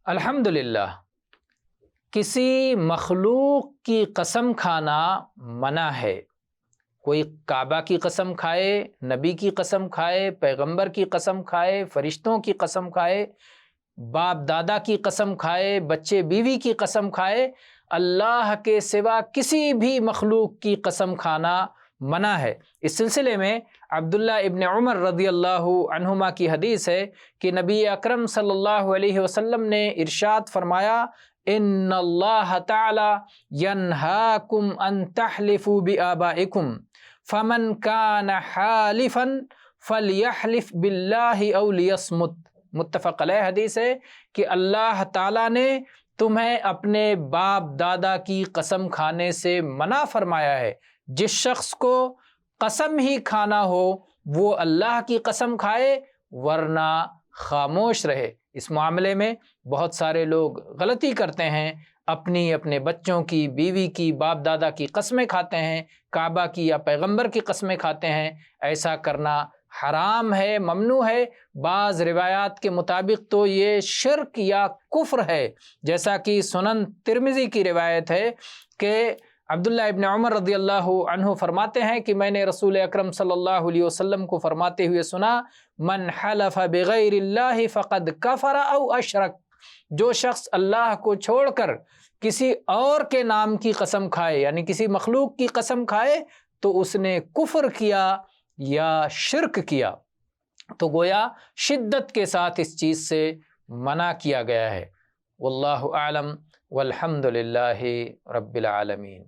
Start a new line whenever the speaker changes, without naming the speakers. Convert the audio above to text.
الحمدللہ، کسی مخلوق کی قسم کھانا منع ہے۔ کوئی کعبہ کی قسم کھائے، نبی کی قسم کھائے، پیغمبر کی قسم کھائے، فرشتوں کی قسم کھائے، باپ دادا کی قسم کھائے، بچے بیوی کی قسم کھائے، اللہ کے سوا کسی بھی مخلوق کی قسم کھانا منع ہے۔ اس سلسلے میں عبداللہ ابن عمر رضی اللہ عنہما کی حدیث ہے کہ نبی اکرم صلی اللہ علیہ وسلم نے ارشاد فرمایا، ان اللہ تعالی ینہاکم ان تحلفوا بآبائکم فمن کان حالفا فلیحلف باللہ او لیصمت۔ متفق علیہ حدیث ہے کہ اللہ تعالیٰ نے تمہیں اپنے باپ دادا کی قسم کھانے سے منع فرمایا ہے۔ جس شخص کو قسم ہی کھانا ہو وہ اللہ کی قسم کھائے ورنہ خاموش رہے۔ اس معاملے میں بہت سارے لوگ غلطی کرتے ہیں، اپنے بچوں کی، بیوی کی، باپ دادا کی قسمیں کھاتے ہیں، کعبہ کی یا پیغمبر کی قسمیں کھاتے ہیں۔ ایسا کرنا حرام ہے، ممنوع ہے۔ بعض روایات کے مطابق تو یہ شرک یا کفر ہے، جیسا کہ سنن ترمذی کی روایت ہے کہ عبداللہ ابن عمر رضی اللہ عنہ فرماتے ہیں کہ میں نے رسول اکرم صلی اللہ علیہ وسلم کو فرماتے ہوئے سنا، من حلف بغیر اللہ فقد کفر او اشرک۔ جو شخص اللہ کو چھوڑ کر کسی اور کے نام کی قسم کھائے، یعنی کسی مخلوق کی قسم کھائے، تو اس نے کفر کیا یا شرک کیا۔ تو گویا شدت کے ساتھ اس چیز سے منع کیا گیا ہے۔ واللہ اعلم والحمد للہ رب العالمین۔